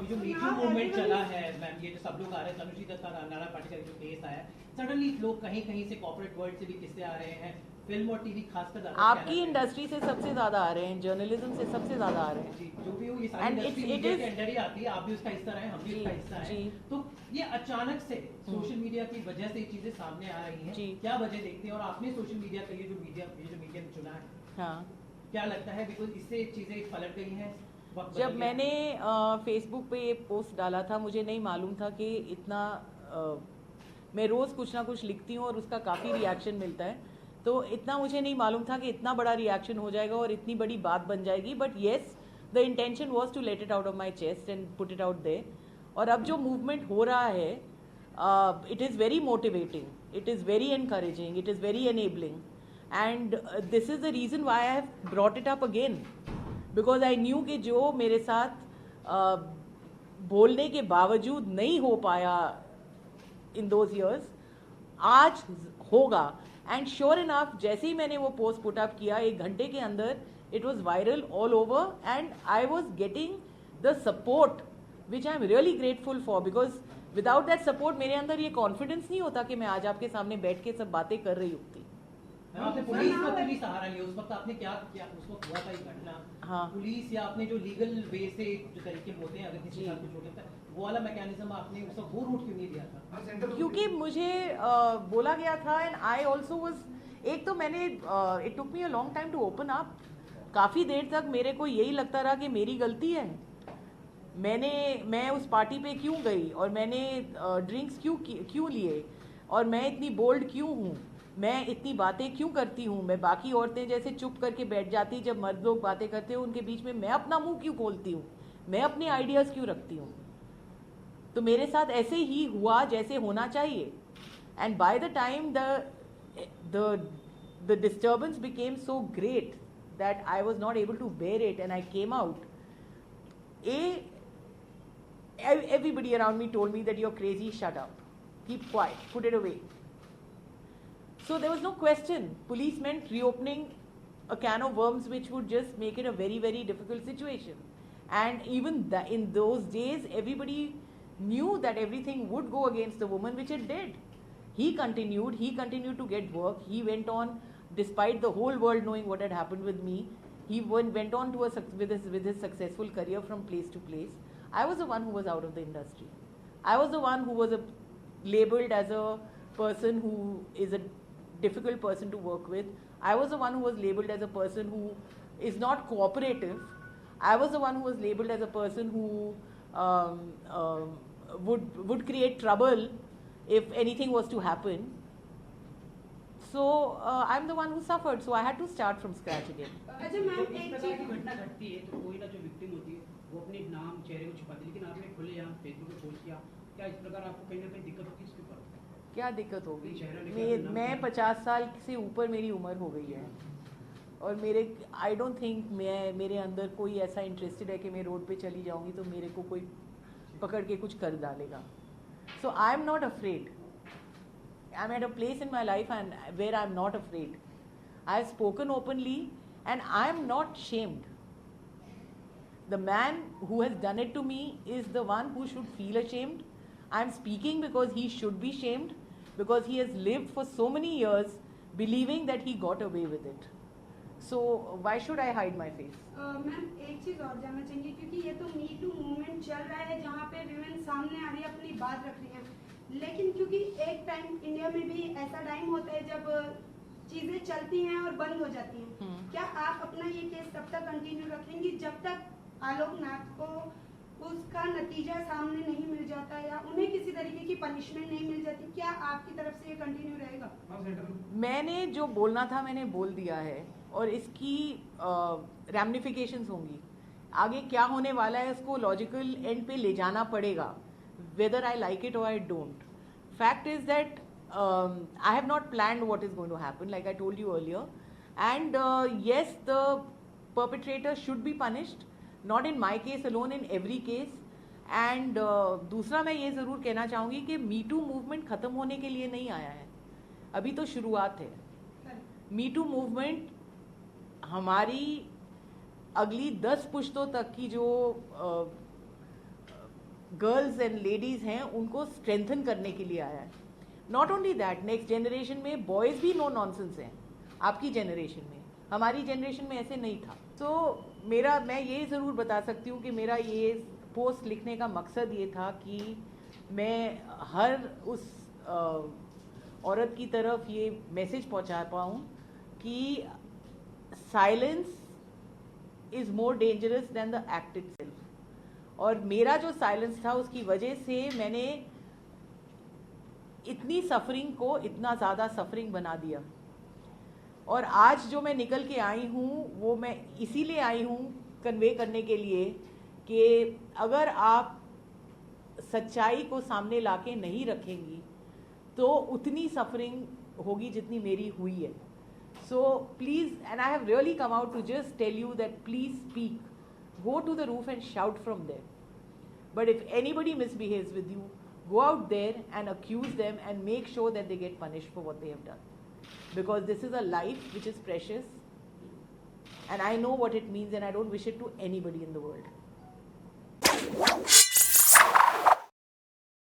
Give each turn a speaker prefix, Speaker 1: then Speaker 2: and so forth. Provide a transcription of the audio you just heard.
Speaker 1: अभी जो me too movement चला है मैम, ये जो सब लोग आ रहे हैं, तनुश्री दत्ता नारा पाटेकर जो केस आया, सडनली लोग कहीं कहीं से कॉर्पोरेट वर्ल्ड से भी किस्से आ रहे हैं, फिल्म और टीवी खासकर
Speaker 2: आपकी इंडस्ट्री से सबसे ज्यादा आ रहे हैं, जर्नलिज्म से सबसे ज्यादा आ रहे हैं
Speaker 1: जी, जो भी हो ये सारी इंडस्ट्री मीडिया के अंडर ही आती है, आप भी उसका हिस्सा रहे, हम भी उसका हिस्सा है। तो ये अचानक से सोशल मीडिया की वजह से ये चीजें सामने आ रही हैं, क्या वजह देखते हैं? और आपने सोशल मीडिया का ये जो मीडियम चुना है, हाँ, क्या लगता है बिकॉज इससे चीजें पलट गई हैं?
Speaker 2: जब मैंने फेसबुक पे ये पोस्ट डाला था, मुझे नहीं मालूम था कि इतना मैं रोज़ कुछ ना कुछ लिखती हूँ और उसका काफ़ी रिएक्शन मिलता है, तो इतना मुझे नहीं मालूम था कि इतना बड़ा रिएक्शन हो जाएगा और इतनी बड़ी बात बन जाएगी। But yes, the intention was to let it out of my chest and put it out there. और अब जो मूवमेंट हो रहा है, it is very motivating, it is very encouraging, it is very enabling, and this is the reason why I have brought it up again, because I knew कि जो मेरे साथ बोलने के बावजूद नहीं हो पाया इन दोज ईयर्स, आज होगा। एंड श्योर इनफ, जैसे ही मैंने वो पोस्ट पुट अप किया, 1 घंटे के अंदर it was viral all over and I was getting the support which I am really grateful for, because without that support मेरे अंदर ये कॉन्फिडेंस नहीं होता कि मैं आज आपके सामने बैठ के सब बातें कर रही होती।
Speaker 1: आपने पुलिस का भी सहारा लिया उस वक्त, आपने क्या किया? उस वक्त हुआ था ये घटना, हाँ, पुलिस या आपने जो लीगल वे से जो तरीके होते हैं, अगर किसी के साथ कुछ हो जाता है, वो वाला मैकेनिज्म आपने उस वक्त वो रूट क्यों नहीं दिया था?
Speaker 2: क्योंकि मुझे बोला गया था एंड आई ऑल्सो वाज, एक तो मैंने it took me a long time to open up. काफ़ी देर तक मेरे को यही लगता रहा कि मेरी गलती है, मैं उस पार्टी पे क्यों गई और मैंने ड्रिंक्स क्यों लिए और मैं इतनी बोल्ड क्यों हूँ, मैं इतनी बातें क्यों करती हूँ, मैं बाकी औरतें जैसे चुप करके बैठ जाती जब मर्द लोग बातें करते हैं उनके बीच में मैं अपना मुंह क्यों खोलती हूँ, मैं अपने आइडियाज़ क्यों रखती हूँ। तो मेरे साथ ऐसे ही हुआ जैसे होना चाहिए। And by the time the disturbance became so great that I was not able to bear it and I came out. Everybody around me told me that you're crazy, shut up, keep quiet, put it away. So there was no question. Police meant reopening a can of worms which would just make it a very, very difficult situation. And even in those days, everybody knew that everything would go against the woman, which it did. He continued to get work. He went on, despite the whole world knowing what had happened with me, he went on to with his successful career from place to place. I was the one who was out of the industry. I was the one who was labeled as a person who is a difficult person to work with. I was the one who was labeled as a person who is not cooperative. I was the one who was labeled as a person who would create trouble if anything was to happen. So I'm the one who suffered. So I had to start from scratch again.
Speaker 3: अच्छा ma'am, एक चीज की घटना घटती है तो कोई ना जो विक्टिम होती है वो अपने नाम चेहरे को छुपाती है, लेकिन आपने खुले यहाँ फेसबुक पे पोस्ट किया, क्या इस प्रकार आपको कहीं ना कहीं दिक्कत होती है इसके ऊपर?
Speaker 2: क्या दिक्कत होगी? मैं 50 साल से ऊपर मेरी उम्र हो गई है और आई डोंट थिंक मेरे अंदर कोई ऐसा इंटरेस्टेड है कि मैं रोड पे चली जाऊंगी तो मेरे को कोई पकड़ के कुछ कर डालेगा। So I am not afraid. I am at a place in my life and where I am not afraid. I have spoken openly and I am not shamed. The man who has done it to me is the one who should feel ashamed. I am speaking because he should be shamed, because he has lived for so many years believing that he got away with it. So why should I hide my face?
Speaker 4: Ma'am, एक चीज और जानना चाहेंगे, क्योंकि ये तो मी to movement चल रहा है जहाँ पे विमेन सामने आ रही है, अपनी बात रख रही है, लेकिन क्योंकि एक टाइम इंडिया में भी ऐसा टाइम होता है जब चीजें चलती हैं और बंद हो जाती हैं, क्या आप अपना ये केस तब तक कंटिन्यू रखेंगी जब तक आलोकनाथ को उसका नतीजा सामने नहीं मिल जाता या उन्हें किसी तरीके की पनिशमेंट नहीं मिल जाती? क्या आपकी तरफ से ये कंटिन्यू रहेगा?
Speaker 2: मैंने जो बोलना था मैंने बोल दिया है और इसकी रैमिफिकेशंस होंगी। आगे क्या होने वाला है उसको लॉजिकल एंड पे ले जाना पड़ेगा, वेदर आई लाइक इट और I don't. Fact is that I have not planned what is going to happen, like I told you earlier. And yes, the perpetrator should be punished, not in my case alone, in every case. And दूसरा मैं ये ज़रूर कहना चाहूँगी कि मी to movement ख़त्म होने के लिए नहीं आया है, अभी तो शुरुआत है. मी टू मूवमेंट हमारी अगली 10 पुश्तों तक की जो गर्ल्स एंड लेडीज हैं उनको स्ट्रेंथन करने के लिए आया है. Not only that, next generation में बॉयज़ भी नो नॉनसेंस हैं. आपकी जनरेशन में, हमारी जनरेशन में ऐसे नहीं था. तो मैं ये ज़रूर बता सकती हूँ कि मेरा ये पोस्ट लिखने का मकसद ये था कि मैं हर उस औरत की तरफ ये मैसेज पहुँचा पाऊँ कि silence is more dangerous than the act itself. और मेरा जो साइलेंस था उसकी वजह से मैंने इतनी सफरिंग को इतना ज़्यादा सफरिंग बना दिया. और आज जो मैं निकल के आई हूँ वो मैं इसीलिए आई हूँ कन्वे करने के लिए कि अगर आप सच्चाई को सामने लाके नहीं रखेंगी तो उतनी सफरिंग होगी जितनी मेरी हुई है. So please, and I have really come out to just tell you that please speak. Go to the roof and shout from there. But if anybody misbehaves with you, go out there and accuse them and make sure that they get punished for what they have done. Because this is a life which is precious and I know what it means and I don't wish it to anybody in the world.